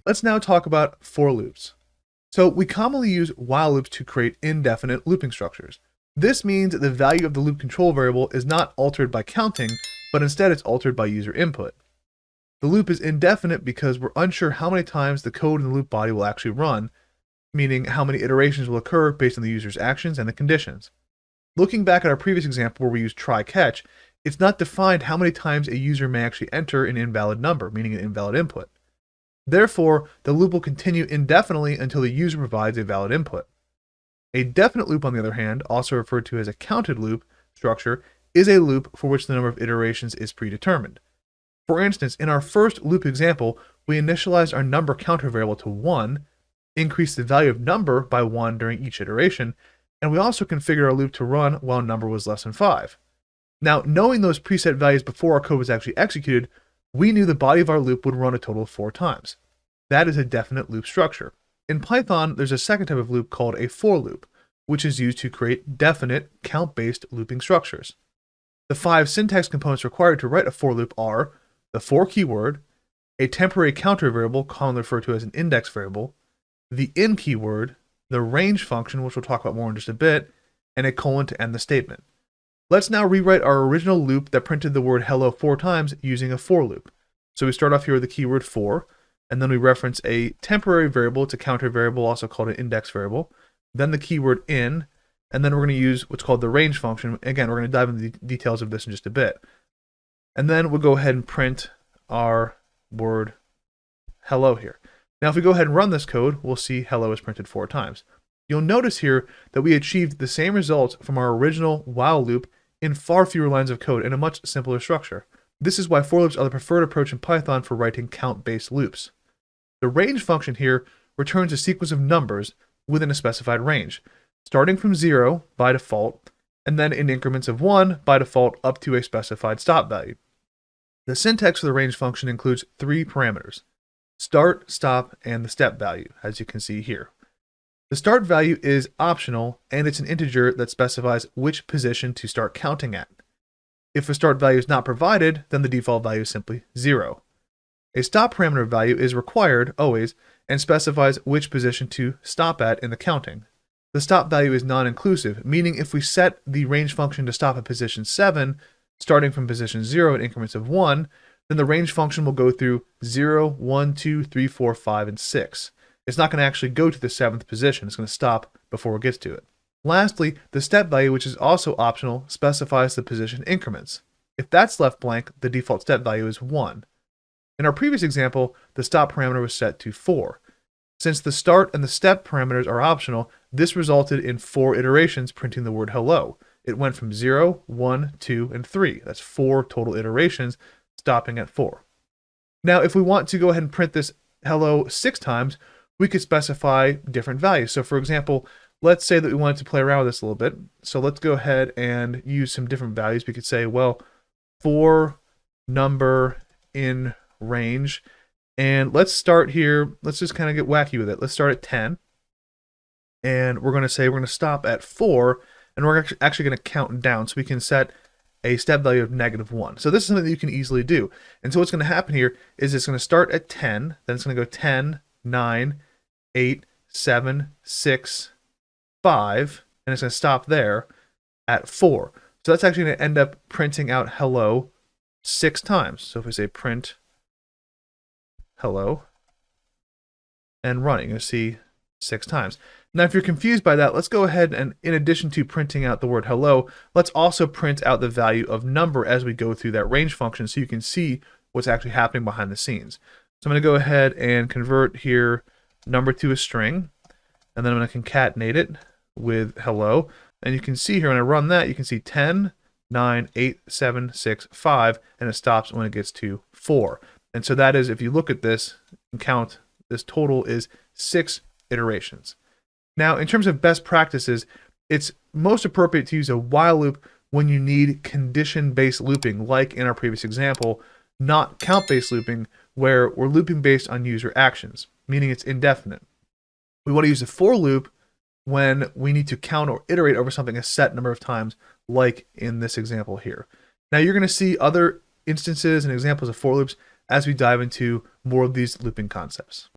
Let's now talk about for loops. So we commonly use while loops to create indefinite looping structures. This means that the value of the loop control variable is not altered by counting, but instead it's altered by user input. The loop is indefinite because we're unsure how many times the code in the loop body will actually run, meaning how many iterations will occur based on the user's actions and the conditions. Looking back at our previous example where we used try catch, it's not defined how many times a user may actually enter an invalid number, meaning an invalid input. Therefore, the loop will continue indefinitely until the user provides a valid input. A definite loop, on the other hand, also referred to as a counted loop structure, is a loop for which the number of iterations is predetermined. For instance, in our first loop example, we initialized our number counter variable to 1, increased the value of number by 1 during each iteration, and we also configured our loop to run while number was less than 5. Now, knowing those preset values before our code was actually executed, we knew the body of our loop would run a total of 4 times. That is a definite loop structure. In Python, there's a second type of loop called a for loop, which is used to create definite count-based looping structures. The 5 syntax components required to write a for loop are the for keyword, a temporary counter variable commonly referred to as an index variable, the in keyword, the range function, which we'll talk about more in just a bit, and a colon to end the statement. Let's now rewrite our original loop that printed the word hello 4 times using a for loop. So we start off here with the keyword for, and then we reference a temporary variable. It's a counter variable, also called an index variable, then the keyword in, and then we're going to use what's called the range function. Again, we're going to dive into the details of this in just a bit. And then we'll go ahead and print our word hello here. Now, if we go ahead and run this code, we'll see hello is printed 4 times. You'll notice here that we achieved the same results from our original while loop in far fewer lines of code in a much simpler structure. This is why for loops are the preferred approach in Python for writing count-based loops. The range function here returns a sequence of numbers within a specified range, starting from 0 by default, and then in increments of 1 by default up to a specified stop value. The syntax for the range function includes 3 parameters: start, stop, and the step value, as you can see here. The start value is optional, and it's an integer that specifies which position to start counting at. If a start value is not provided, then the default value is simply 0. A stop parameter value is required, always, and specifies which position to stop at in the counting. The stop value is non-inclusive, meaning if we set the range function to stop at position 7, starting from position 0 in increments of 1, then the range function will go through 0, 1, 2, 3, 4, 5, and 6. It's not going to actually go to the 7th position. It's going to stop before it gets to it. Lastly, the step value, which is also optional, specifies the position increments. If that's left blank, the default step value is 1. In our previous example, the stop parameter was set to 4. Since the start and the step parameters are optional, this resulted in 4 iterations printing the word hello. It went from 0, 1, 2, and 3. That's 4 total iterations, stopping at 4. Now, if we want to go ahead and print this hello 6 times, we could specify different values. So for example, let's say that we wanted to play around with this a little bit. So let's go ahead and use some different values. We could say, well, for number in range, and let's start here. Let's just kind of get wacky with it. Let's start at 10, and we're going to say we're going to stop at 4, and we're actually going to count down. So we can set a step value of -1. So this is something that you can easily do. And so what's going to happen here is it's going to start at 10, then it's going to go 10, 9, 8, 7, 6, 5, and it's going to stop there at 4. So that's actually going to end up printing out hello 6 times. So if we say print hello and running, you'll see 6 times. Now, if you're confused by that, let's go ahead and, in addition to printing out the word hello, let's also print out the value of number as we go through that range function so you can see what's actually happening behind the scenes. So I'm going to go ahead and convert here number to a string, and then I'm going to concatenate it with hello. And you can see here when I run that, you can see 10, 9, 8, 7, 6, 5, and it stops when it gets to 4. And so that is, if you look at this and count, this total is 6 iterations. Now, in terms of best practices, it's most appropriate to use a while loop when you need condition-based looping, like in our previous example, not count-based looping, where we're looping based on user actions, meaning it's indefinite. We want to use a for loop when we need to count or iterate over something a set number of times, like in this example here. Now, you're going to see other instances and examples of for loops as we dive into more of these looping concepts.